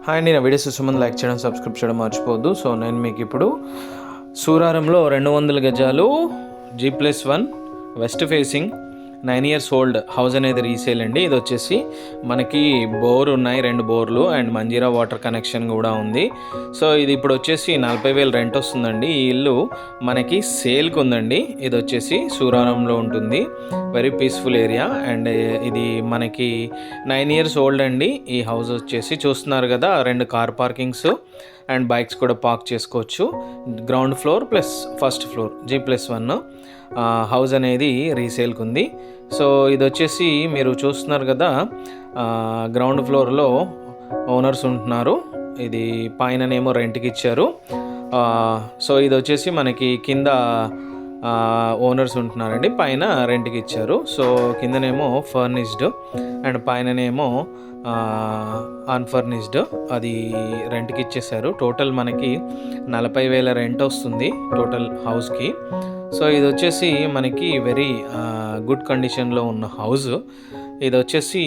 Hi అండి, నా videos చూసే లైక్ చేయడం, సబ్స్క్రైబ్ చేయడం మర్చిపోవద్దు. సో నేను మీకు ఇప్పుడు సూరారంలో 200 గజాలు G+1 west facing 9 years old house అనేది రీసేల్ అండి. ఇది వచ్చేసి మనకి బోర్ ఉన్నాయి, 2 బోర్లు అండ్ మంజీరా వాటర్ కనెక్షన్ కూడా ఉంది. సో ఇది ఇప్పుడు వచ్చేసి 40,000 రెంట్ వస్తుందండి. ఈ ఇల్లు మనకి సేల్కి ఉందండి. ఇది వచ్చేసి సూరారంలో ఉంటుంది, వెరీ పీస్ఫుల్ ఏరియా. అండ్ ఇది మనకి 9 years ఓల్డ్ అండి. ఈ హౌస్ వచ్చేసి చూస్తున్నారు కదా, 2 కార్ పార్కింగ్స్ అండ్ బైక్స్ కూడా పార్క్ చేసుకోవచ్చు. Ground floor plus first floor G+1 house అనేది రీసేల్కి ఉంది. సో ఇది వచ్చేసి మీరు చూస్తున్నారు కదా, గ్రౌండ్ ఫ్లోర్లో ఓనర్స్ ఉంటున్నారు. ఇది పైననేమో రెంట్కి ఇచ్చారు. సో ఇది వచ్చేసి మనకి కింద ఓనర్స్ ఉంటున్నారండి, పైన రెంట్కి ఇచ్చారు. సో కిందనేమో ఫర్నిష్డ్ అండ్ పైననేమో అన్ఫర్నిష్డ్, అది రెంట్కి ఇచ్చేసారు. టోటల్ మనకి 40,000 రెంట్ వస్తుంది టోటల్ హౌస్కి. సో ఇది వచ్చేసి మనకి వెరీ గుడ్ కండిషన్లో ఉన్న హౌస్. ఇది వచ్చేసి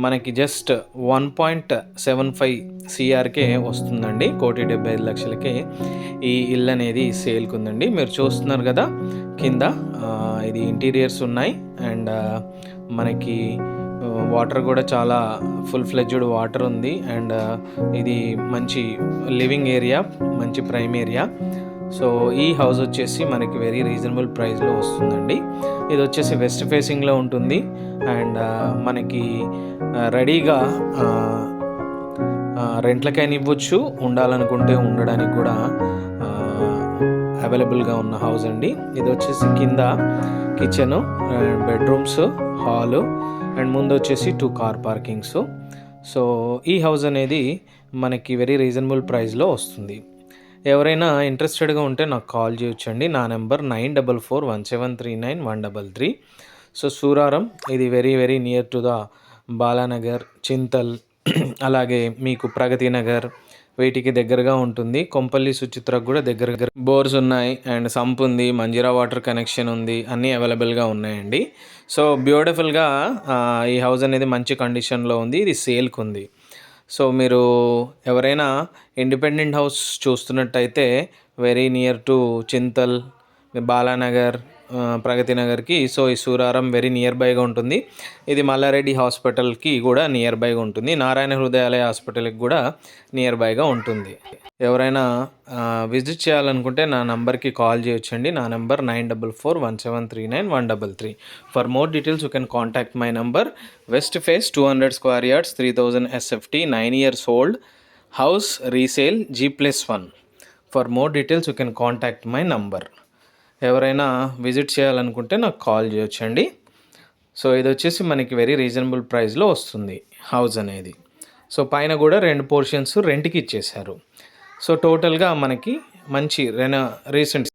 మనకి జస్ట్ 1.75 CRకే వస్తుందండి. 1,75,00,000కే ఈ ఇల్లు అనేది సేల్కి ఉందండి. మీరు చూస్తున్నారు కదా కింద, ఇది ఇంటీరియర్స్ ఉన్నాయి అండ్ మనకి వాటర్ కూడా చాలా ఫుల్ ఫ్లెడ్జ్డ్ వాటర్ ఉంది. అండ్ ఇది మంచి లివింగ్ ఏరియా, మంచి ప్రైమ్ ఏరియా. సో ఈ హౌస్ వచ్చేసి మనకి వెరీ రీజనబుల్ ప్రైస్లో వస్తుందండి. ఇది వచ్చేసి వెస్ట్ ఫేసింగ్లో ఉంటుంది అండ్ మనకి రెడీగా రెంట్లకైనా ఇవ్వచ్చు, ఉండాలనుకుంటే ఉండడానికి కూడా అవైలబుల్గా ఉన్న హౌస్ అండి. ఇది వచ్చేసి కింద కిచెను, బెడ్రూమ్స్, హాలు అండ్ ముందు వచ్చేసి 2 కార్ పార్కింగ్స్. సో ఈ హౌస్ అనేది మనకి వెరీ రీజనబుల్ ప్రైస్లో వస్తుంది. ఎవరైనా ఇంట్రెస్టెడ్గా ఉంటే నాకు కాల్ చేయొచ్చండి. నా నెంబర్ 9417391133. సో సూరారం ఇది very near to the Balanagar, Chintal, అలాగే మీకు ప్రగతి నగర్, వీటికి దగ్గరగా ఉంటుంది. కొంపల్లి సుచిత్రకు కూడా దగ్గర బోర్స్ ఉన్నాయి అండ్ సంప్ ఉంది, మంజీరా వాటర్ కనెక్షన్ ఉంది, అన్నీ అవైలబుల్గా ఉన్నాయండి. సో బ్యూటిఫుల్గా ఈ హౌస్ అనేది మంచి కండిషన్లో ఉంది. ఇది సేల్కి ఉంది. సో మీరు ఎవరైనా ఇండిపెండెంట్ హౌస్ చూస్తున్నట్టయితే very near to Chintal, Balanagar, Pragathi నగర్కి, సో ఈ సూరారం వెరీ నియర్ బైగా ఉంటుంది. ఇది మల్లారెడ్డి హాస్పిటల్కి కూడా నియర్ బైగా ఉంటుంది. నారాయణ హృదయాలయ హాస్పిటల్కి కూడా నియర్ బైగా ఉంటుంది. ఎవరైనా విజిట్ చేయాలనుకుంటే నా నెంబర్కి కాల్ చేయొచ్చండి. నా number 9441739133. For more details you can contact my number. West face 200 square yards, 3000 SFT, 9 years old house resale G+1. For more details you can contact my number. ఎవరైనా విజిట్ చేయాలనుకుంటే నాకు కాల్ చేయొచ్చండి. So ఇది వచ్చేసి మనకి very reasonable ప్రైస్లో వస్తుంది house అనేది. సో పైన కూడా 2 పోర్షన్స్ రెంట్కి ఇచ్చేశారు. సో టోటల్గా మనకి మంచి రీసెంట్